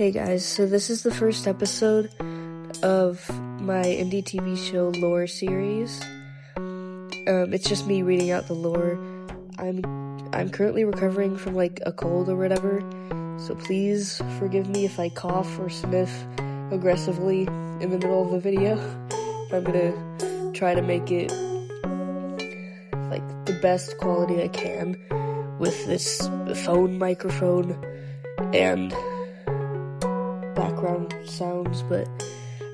Hey guys, so this is the first episode of my indie TV show lore series. It's just me reading out the lore. I'm currently recovering from like a cold or whatever, so please forgive me if I cough or sniff aggressively in the middle of the video. I'm gonna try to make it like the best quality I can with this phone microphone and background sounds, but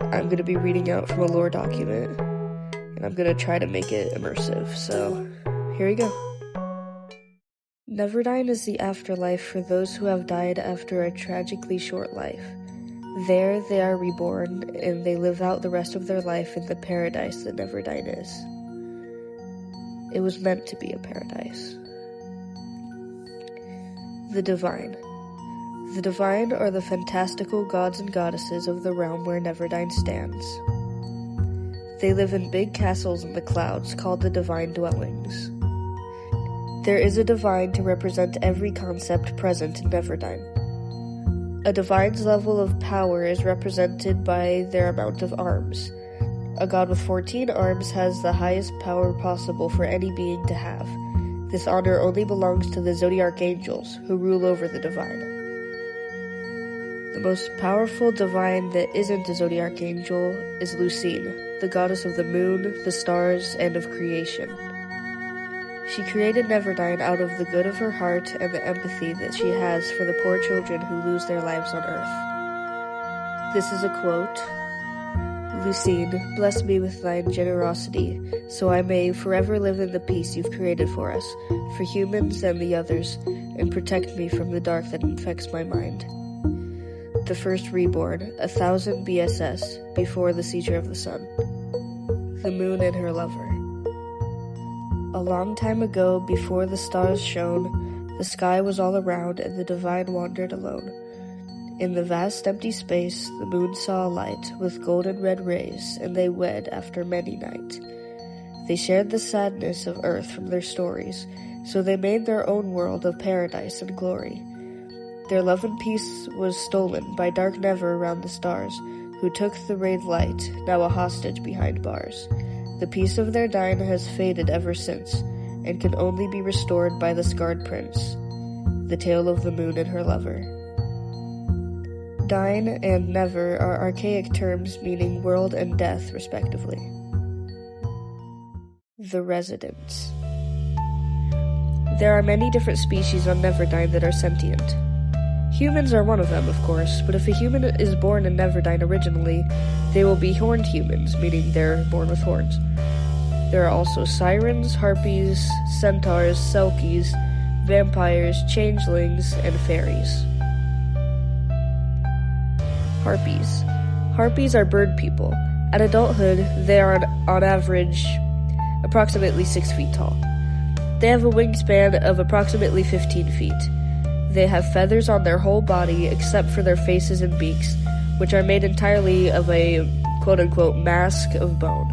I'm going to be reading out from a lore document, and I'm going to try to make it immersive, so here we go. Nevyrdyne is the afterlife for those who have died after a tragically short life. There they are reborn, and they live out the rest of their life in the paradise that Nevyrdyne is. It was meant to be a paradise. The Divine. The Divine are the fantastical gods and goddesses of the realm where Nevyrdyne stands. They live in big castles in the clouds called the Divine Dwellings. There is a divine to represent every concept present in Nevyrdyne. A divine's level of power is represented by their amount of arms. A god with 14 arms has the highest power possible for any being to have. This honor only belongs to the Zodiac Angels, who rule over the divine. The most powerful divine that isn't a Zodiac Angel is Lucine, the goddess of the moon, the stars, and of creation. She created Nevyrdyne out of the good of her heart and the empathy that she has for the poor children who lose their lives on earth. This is a quote. Lucine, bless me with thine generosity, so I may forever live in the peace you've created for us, for humans and the others, and protect me from the dark that infects my mind. The first reborn, 1000 BSS, before the seizure of the sun. The moon and her lover. A long time ago, before the stars shone, the sky was all around and the divine wandered alone. In the vast empty space, the moon saw a light with golden red rays, and they wed after many nights. They shared the sadness of earth from their stories, so they made their own world of paradise and glory. Their love and peace was stolen by dark Never around the stars, who took the rayed light, now a hostage behind bars. The peace of their Dyne has faded ever since, and can only be restored by the scarred prince. The tale of the moon and her lover. Dyne and Never are archaic terms meaning world and death, respectively. The Residents. There are many different species on Nevyrdyne that are sentient. Humans are one of them, of course, but if a human is born in Nevyrdyne originally, they will be horned humans, meaning they're born with horns. There are also sirens, harpies, centaurs, selkies, vampires, changelings, and fairies. Harpies. Harpies are bird people. At adulthood, they are on average approximately 6 feet tall. They have a wingspan of approximately 15 feet. They have feathers on their whole body except for their faces and beaks, which are made entirely of a quote-unquote mask of bone.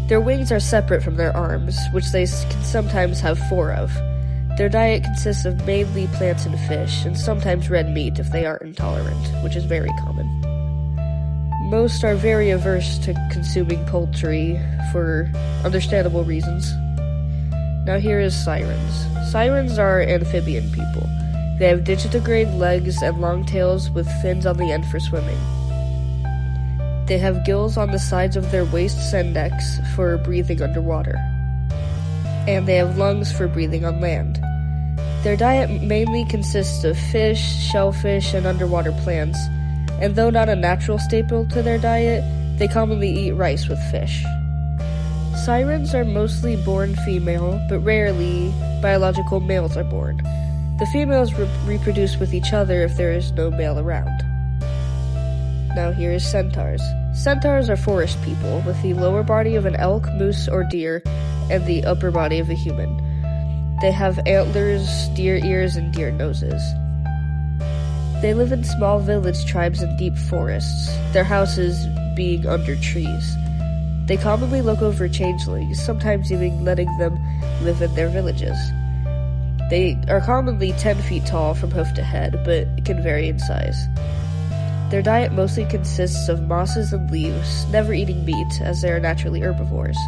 Their wings are separate from their arms, which they can sometimes have 4 of. Their diet consists of mainly plants and fish, and sometimes red meat if they are intolerant, which is very common. Most are very averse to consuming poultry for understandable reasons. Now here is sirens. Sirens are amphibian people. They have digitigrade legs and long tails with fins on the end for swimming. They have gills on the sides of their waists and necks for breathing underwater. And they have lungs for breathing on land. Their diet mainly consists of fish, shellfish, and underwater plants, and though not a natural staple to their diet, they commonly eat rice with fish. Sirens are mostly born female, but rarely biological males are born. The females reproduce with each other if there is no male around. Now here is centaurs. Centaurs are forest people, with the lower body of an elk, moose, or deer, and the upper body of a human. They have antlers, deer ears, and deer noses. They live in small village tribes in deep forests, their houses being under trees. They commonly look over changelings, sometimes even letting them live in their villages. They are commonly 10 feet tall from hoof to head, but can vary in size. Their diet mostly consists of mosses and leaves, never eating meat, as they are naturally herbivores.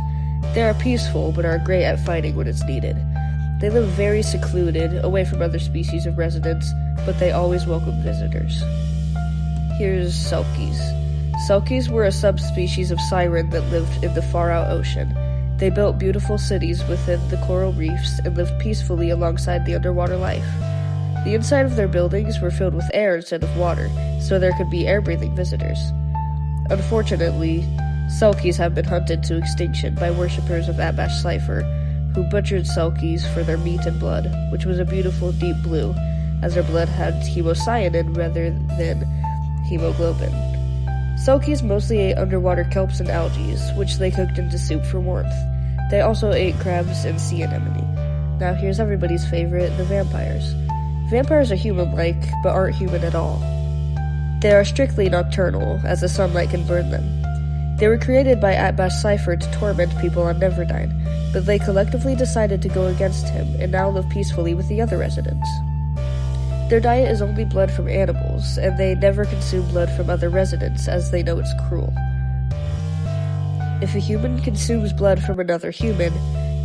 They are peaceful, but are great at fighting when it's needed. They live very secluded, away from other species of residents, but they always welcome visitors. Here's Selkies. Selkies were a subspecies of siren that lived in the far-out ocean. They built beautiful cities within the coral reefs and lived peacefully alongside the underwater life. The inside of their buildings were filled with air instead of water, so there could be air-breathing visitors. Unfortunately, Selkies have been hunted to extinction by worshippers of Atbash Cypher, who butchered Selkies for their meat and blood, which was a beautiful deep blue, as their blood had hemocyanin rather than hemoglobin. Selkies mostly ate underwater kelps and algae, which they cooked into soup for warmth. They also ate crabs and sea anemone. Now here's everybody's favorite, the vampires. Vampires are human-like, but aren't human at all. They are strictly nocturnal, as the sunlight can burn them. They were created by Atbash Cypher to torment people on Nevyrdyne, but they collectively decided to go against him, and now live peacefully with the other residents. Their diet is only blood from animals, and they never consume blood from other residents, as they know it's cruel. If a human consumes blood from another human,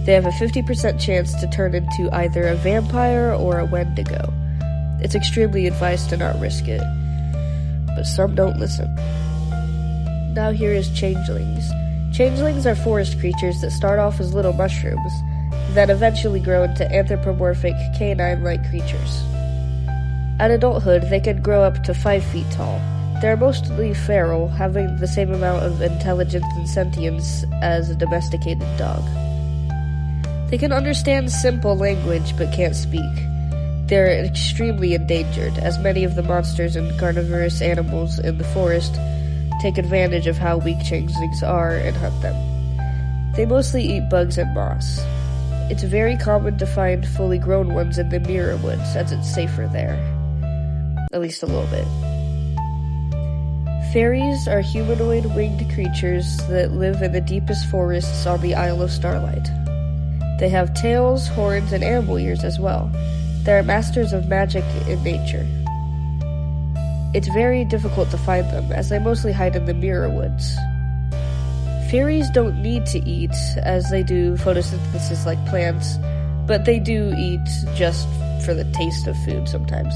they have a 50% chance to turn into either a vampire or a Wendigo. It's extremely advised to not risk it, but some don't listen. Now here is changelings. Changelings are forest creatures that start off as little mushrooms, then eventually grow into anthropomorphic canine-like creatures. At adulthood, they can grow up to 5 feet tall. They are mostly feral, having the same amount of intelligence and sentience as a domesticated dog. They can understand simple language but can't speak. They're extremely endangered, as many of the monsters and carnivorous animals in the forest take advantage of how weak changelings are and hunt them. They mostly eat bugs and moss. It's very common to find fully grown ones in the mirror woods, as it's safer there. At least a little bit. Fairies are humanoid winged creatures that live in the deepest forests on the Isle of Starlight. They have tails, horns, and animal ears as well. They are masters of magic in nature. It's very difficult to find them, as they mostly hide in the mirror woods. Fairies don't need to eat, as they do photosynthesis like plants, but they do eat just for the taste of food sometimes.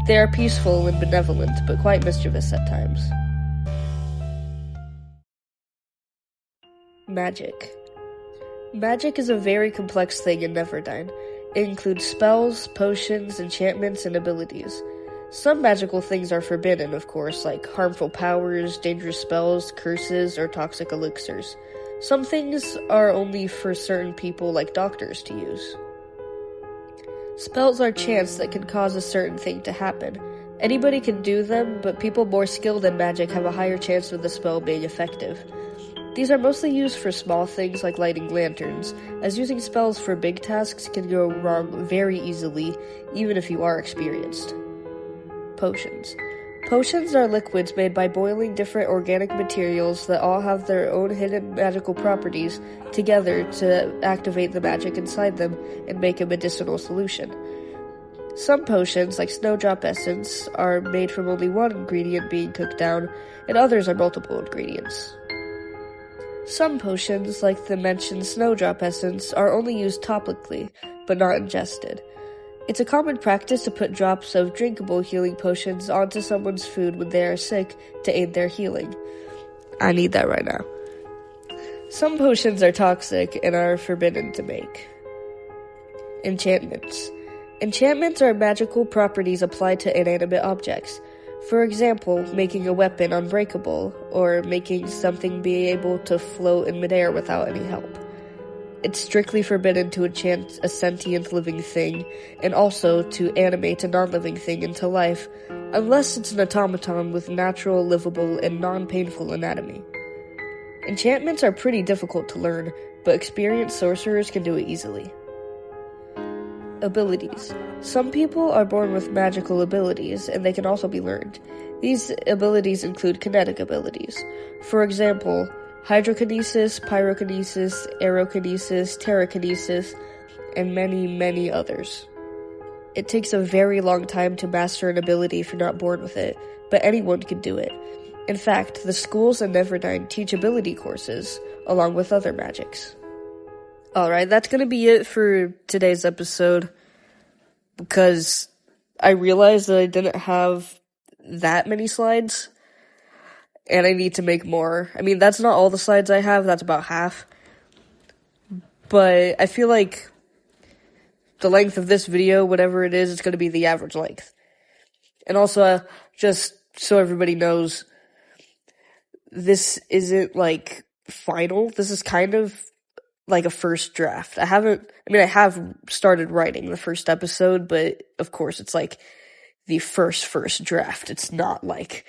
They are peaceful and benevolent, but quite mischievous at times. Magic. Magic is a very complex thing in Nevyrdyne. It includes spells, potions, enchantments, and abilities. Some magical things are forbidden, of course, like harmful powers, dangerous spells, curses, or toxic elixirs. Some things are only for certain people, like doctors, to use. Spells are chants that can cause a certain thing to happen. Anybody can do them, but people more skilled in magic have a higher chance of the spell being effective. These are mostly used for small things like lighting lanterns, as using spells for big tasks can go wrong very easily, even if you are experienced. Potions. Potions are liquids made by boiling different organic materials that all have their own hidden magical properties together to activate the magic inside them and make a medicinal solution. Some potions, like Snowdrop Essence, are made from only one ingredient being cooked down, and others are multiple ingredients. Some potions, like the mentioned Snowdrop Essence, are only used topically, but not ingested. It's a common practice to put drops of drinkable healing potions onto someone's food when they are sick to aid their healing. I need that right now. Some potions are toxic and are forbidden to make. Enchantments. Enchantments are magical properties applied to inanimate objects. For example, making a weapon unbreakable, or making something be able to float in midair without any help. It's strictly forbidden to enchant a sentient living thing, and also to animate a non-living thing into life, unless it's an automaton with natural, livable, and non-painful anatomy. Enchantments are pretty difficult to learn, but experienced sorcerers can do it easily. Abilities. Some people are born with magical abilities, and they can also be learned. These abilities include kinetic abilities. For example, hydrokinesis, pyrokinesis, aerokinesis, telekinesis, and many, many others. It takes a very long time to master an ability if you're not born with it, but anyone can do it. In fact, the schools in Nevyrdyne teach ability courses, along with other magics. Alright, that's gonna be it for today's episode, because I realized that I didn't have that many slides, and I need to make more. I mean, that's not all the slides I have, that's about half. But I feel like the length of this video, whatever it is, it's gonna be the average length. And also, just so everybody knows, this isn't like final. This is kind of like a first draft. I have started writing the first episode, but of course it's like the first draft. It's not like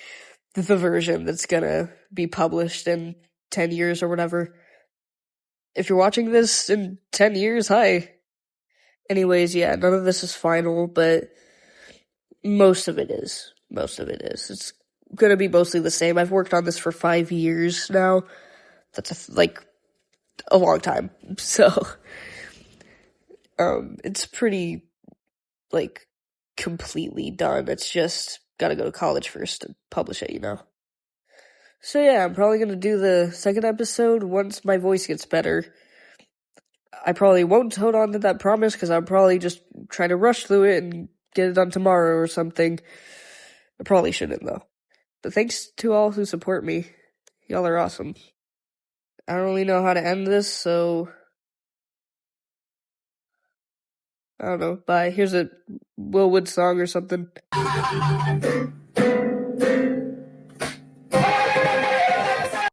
the version that's gonna be published in 10 years or whatever. If you're watching this in 10 years, hi. Anyways, yeah, none of this is final, but most of it is. It's gonna be mostly the same. I've worked on this for 5 years now. That's like a long time. So, it's pretty, like, completely done. It's just gotta go to college first to publish it, you know? So yeah, I'm probably gonna do the second episode once my voice gets better. I probably won't hold on to that promise, because I'm probably just trying to rush through it and get it done tomorrow or something. I probably shouldn't, though. But thanks to all who support me. Y'all are awesome. I don't really know how to end this, so I don't know. Bye. Here's a Will Wood song or something.